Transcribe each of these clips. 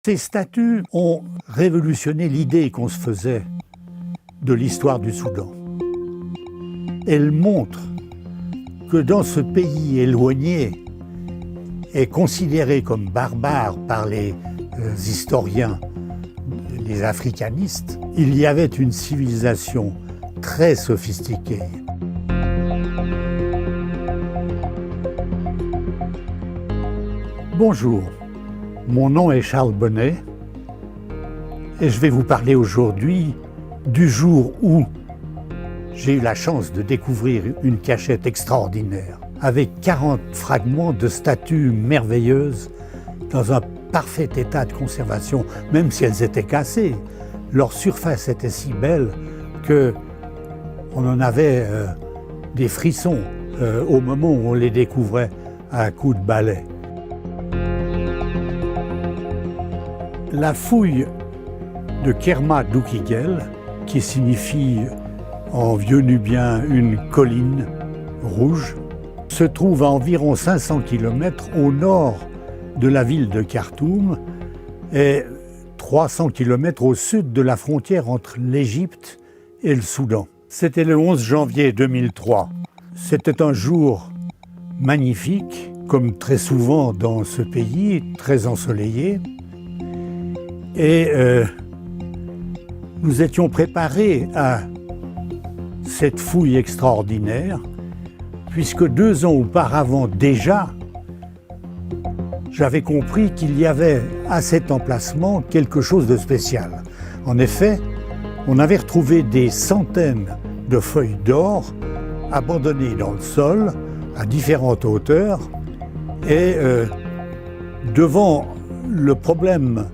Ces statues ont révolutionné l'idée qu'on se faisait de l'histoire du Soudan. Elles montrent que dans ce pays éloigné et considéré comme barbare par les historiens, les africanistes, il y avait une civilisation très sophistiquée. Bonjour, mon nom est Charles Bonnet et je vais vous parler aujourd'hui du jour où j'ai eu la chance de découvrir une cachette extraordinaire avec 40 fragments de statues merveilleuses dans un parfait état de conservation, même si elles étaient cassées. Leur surface était si belle qu'on en avait des frissons au moment où on les découvrait à coups de balai. La fouille de Kerma Doukigel, qui signifie en vieux nubien une colline rouge, se trouve à environ 500 km au nord de la ville de Khartoum et 300 km au sud de la frontière entre l'Égypte et le Soudan. C'était le 11 janvier 2003. C'était un jour magnifique, comme très souvent dans ce pays, très ensoleillé. Et nous étions préparés à cette fouille extraordinaire, puisque 2 ans auparavant déjà, j'avais compris qu'il y avait à cet emplacement quelque chose de spécial. En effet, on avait retrouvé des centaines de feuilles d'or abandonnées dans le sol à différentes hauteurs, et devant le problème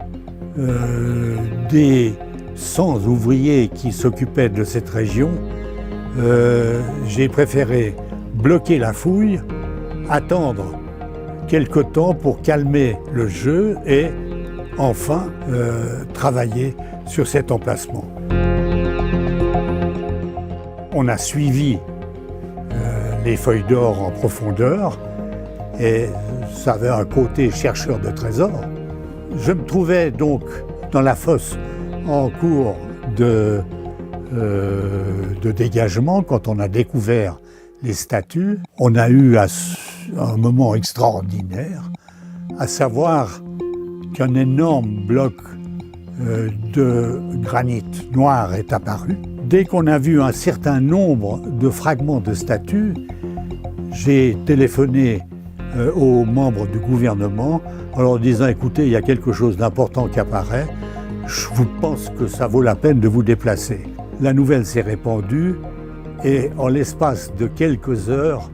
des 100 ouvriers qui s'occupaient de cette région, j'ai préféré bloquer la fouille, attendre quelque temps pour calmer le jeu et enfin travailler sur cet emplacement. On a suivi les feuilles d'or en profondeur et ça avait un côté chercheur de trésors. Je me trouvais donc dans la fosse en cours de dégagement quand on a découvert les statues. On a eu un moment extraordinaire, à savoir qu'un énorme bloc de granit noir est apparu. Dès qu'on a vu un certain nombre de fragments de statues, j'ai téléphoné aux membres du gouvernement en leur disant « Écoutez, il y a quelque chose d'important qui apparaît, je vous pense que ça vaut la peine de vous déplacer ». La nouvelle s'est répandue et en l'espace de quelques heures,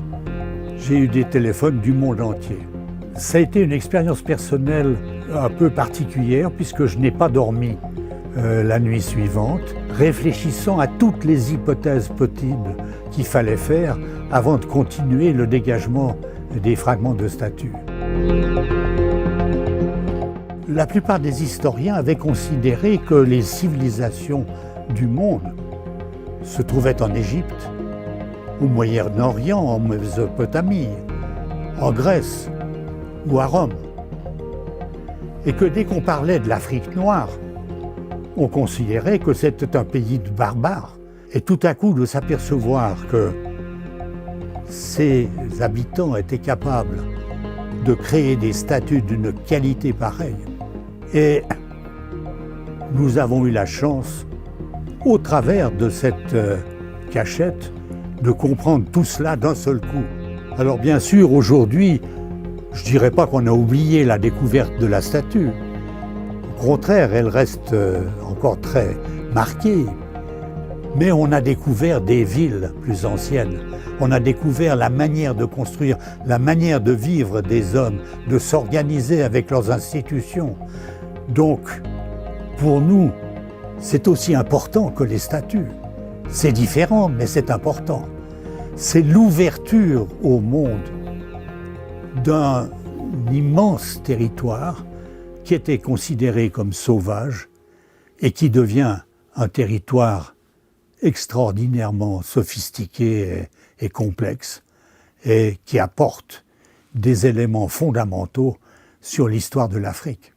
j'ai eu des téléphones du monde entier. Ça a été une expérience personnelle un peu particulière puisque je n'ai pas dormi la nuit suivante, réfléchissant à toutes les hypothèses possibles qu'il fallait faire avant de continuer le dégagement des fragments de statues. La plupart des historiens avaient considéré que les civilisations du monde se trouvaient en Égypte, au Moyen-Orient, en Mésopotamie, en Grèce ou à Rome. Et que dès qu'on parlait de l'Afrique noire, on considérait que c'était un pays de barbares. Et tout à coup de s'apercevoir que ces habitants étaient capables de créer des statues d'une qualité pareille. Et nous avons eu la chance, au travers de cette cachette, de comprendre tout cela d'un seul coup. Alors bien sûr, aujourd'hui, je ne dirais pas qu'on a oublié la découverte de la statue. Au contraire, elle reste encore très marquée. Mais on a découvert des villes plus anciennes. On a découvert la manière de construire, la manière de vivre des hommes, de s'organiser avec leurs institutions. Donc, pour nous, c'est aussi important que les statues. C'est différent, mais c'est important. C'est l'ouverture au monde d'un immense territoire qui était considéré comme sauvage et qui devient un territoire extraordinairement sophistiqué et complexe et qui apporte des éléments fondamentaux sur l'histoire de l'Afrique.